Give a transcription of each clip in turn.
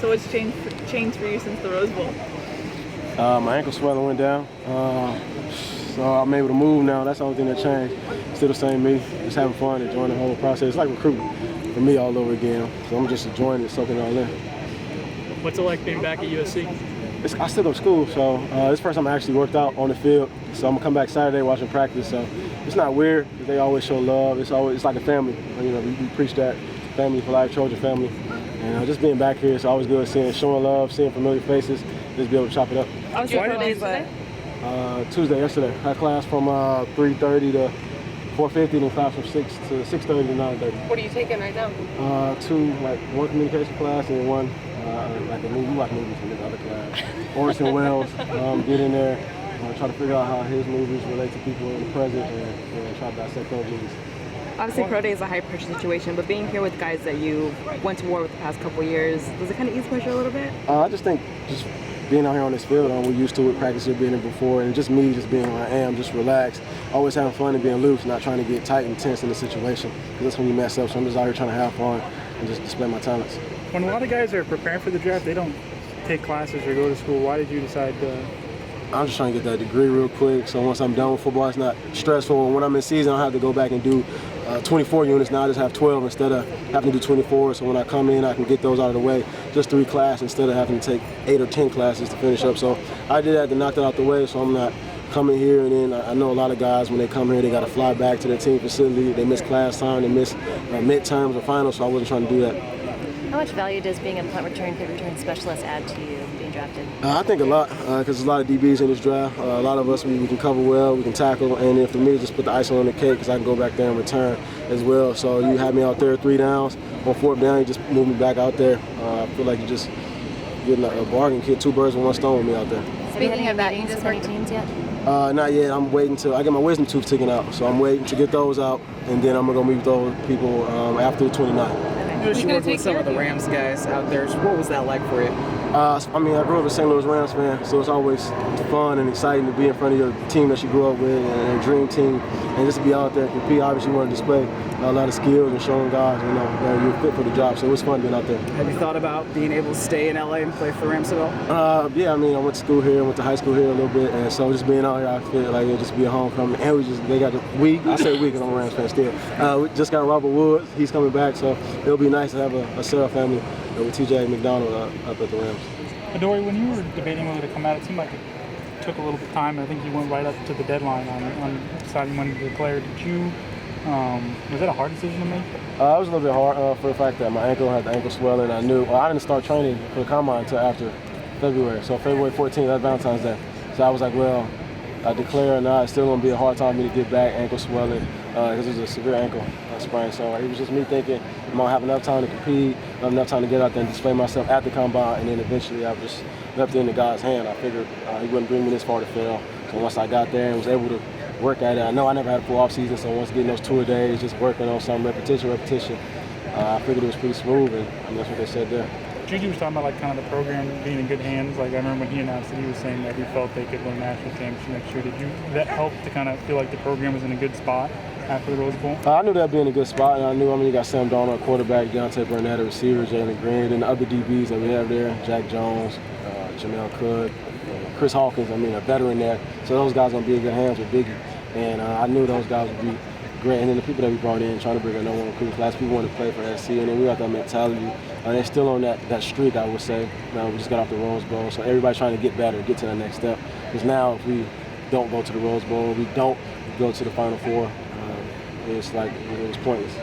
So what's changed for you since the Rose Bowl? My ankle swelling went down, so I'm able to move now. That's the only thing that changed. Still the same me, just having fun, enjoying the whole process. It's like recruiting for me all over again. So I'm just enjoying it, soaking it all in. What's it like being back at USC? I still go to school, so this first time I actually worked out on the field. So I'm gonna come back Saturday watching practice. So it's not weird. They always show love. It's like a family. You know, we preach that family for life, Trojan family. And just being back here, it's always good showing love, seeing familiar faces, just be able to chop it up. How was your pro days today? Tuesday, yesterday. I had class from 3:30 to 4:50, and class from 6 to 6:30 to 9:30. What are you taking right now? One communication class and one like a movie. We watch movies from this other class. Orson Welles, get in there, try to figure out how his movies relate to people in the present, and try to dissect those movies. Obviously, pro day is a high-pressure situation, but being here with guys that you went to war with the past couple of years, does it kind of ease pressure a little bit? I just think being out here on this field, we're used to it, practicing, being here before, and just me just being who I am, just relaxed, always having fun and being loose, not trying to get tight and tense in the situation, because that's when you mess up. So I'm just out here trying to have fun and just display my talents. When a lot of guys are preparing for the draft, they don't take classes or go to school. Why did you decide to? I'm just trying to get that degree real quick, so once I'm done with football, it's not stressful. When I'm in season, I have to go back and do 24 units. Now I just have 12 instead of having to do 24. So when I come in, I can get those out of the way. Just 3 classes instead of having to take 8 or 10 classes to finish up. So I did that to knock that out the way, so I'm not coming here and then I know a lot of guys, when they come here, they got to fly back to their team facility. They miss class time, they miss midterms or finals, so I wasn't trying to do that. How much value does being a punt return, kick return specialist add to you being drafted? I think a lot, because there's a lot of DBs in this draft. A lot of us, we can cover well, we can tackle, and then for me, just put the icing on the cake because I can go back there and return as well. So you have me out there 3 downs. On 4th down, you just move me back out there. I feel like you're just getting a bargain, kid, 2 birds with 1 stone with me out there. Have you had any meetings with any teams yet? Not yet. I'm waiting till I get my wisdom tooth taken out. So I'm waiting to get those out, and then I'm going to go meet those people after the 29th. You worked with some of the Rams guys out there. So what was that like for you? I grew up a St. Louis Rams fan, so it's always fun and exciting to be in front of your team that you grew up with and a dream team, and just to be out there and compete. Obviously, you want to display a lot of skills and showing guys, you're fit for the job. So it was fun being out there. Have you thought about being able to stay in LA and play for the Rams at all? Yeah, I went to school here, went to high school here a little bit, and so just being out here, I feel like it'll just be a homecoming. And I say we because I'm a Rams fan still. We just got Robert Woods. He's coming back, so it'll be nice to have a Sarah family with TJ McDonald up at the Rams. Adoree, when you were debating whether to come out, it seemed like it took a little bit of time. I think you went right up to the deadline on deciding when to declare. Did you? Was that a hard decision to make? It was a little bit hard for the fact that my ankle had the ankle swelling. I didn't start training for the combine until after February. So February 14th, that's Valentine's Day. So I was like, well, I declare or not, it's still going to be a hard time for me to get back, ankle swelling, because it was a severe ankle sprain. So it was just me thinking, I'm going to have enough time to compete, enough time to get out there and display myself at the combine, and then eventually I just left it in God's hand. I figured he wouldn't bring me this far to fail. So once I got there and was able to work at it, I know I never had a full off season, so once getting those tour days, just working on some repetition, I figured it was pretty smooth, and that's what they said there. Juju was talking about kind of the program being in good hands. I remember when he announced that he was saying that he felt they could win a national championship next year. Did that help to kind of feel like the program was in a good spot after the Rose Bowl? I knew that'd be in a good spot, and I knew, you got Sam Darnold at quarterback, Deontay Burnett at receiver, Jalen Green, and the other DBs that we have there, Jack Jones, Jamel Cook, Chris Hawkins, a veteran there. So those guys are going to be in good hands with Biggie, and I knew those guys would be great. And then the people that we brought in, trying to bring a number 1 recruit class, people want to play for SC, and then we got that mentality. They're still on that streak, I would say. We just got off the Rose Bowl, so everybody's trying to get better, get to the next step. Because now if we don't go to the Rose Bowl, we don't go to the Final Four, it's like it was pointless.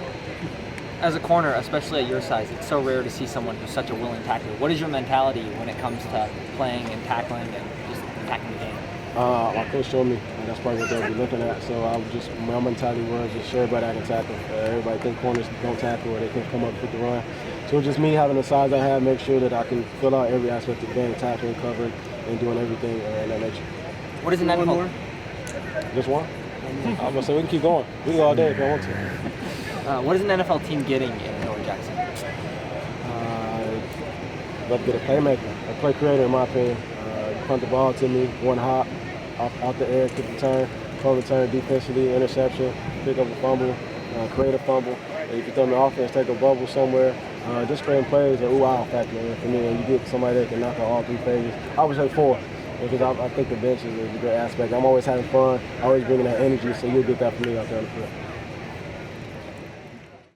As a corner, especially at your size, it's so rare to see someone who's such a willing tackler. What is your mentality when it comes to playing and tackling and just attacking the game? My coach showed me, and that's probably what they'll be looking at. So my mentality was just show everybody I can tackle. Everybody think corners don't tackle or they can come up with the run. So just me having the size I have, make sure that I can fill out every aspect of the game, tackling, covering, and doing everything in that nature. What is an NFL? Just one? I was going to say, we can keep going. We can go all day if I want to. What is an NFL team getting in Adoree Jackson? Love to get a playmaker, a play creator in my opinion. Punt the ball to me, one hop, out the air, kick return, pull return defensively, interception, pick up a fumble, create a fumble. If you throw me offense, take a bubble somewhere, Just creating plays, a wow factor for me. And you get somebody that can knock out all 3 phases. I would say 4, because I think the bench is a great aspect. I'm always having fun, always bringing that energy, so you'll get that from me out there on the field.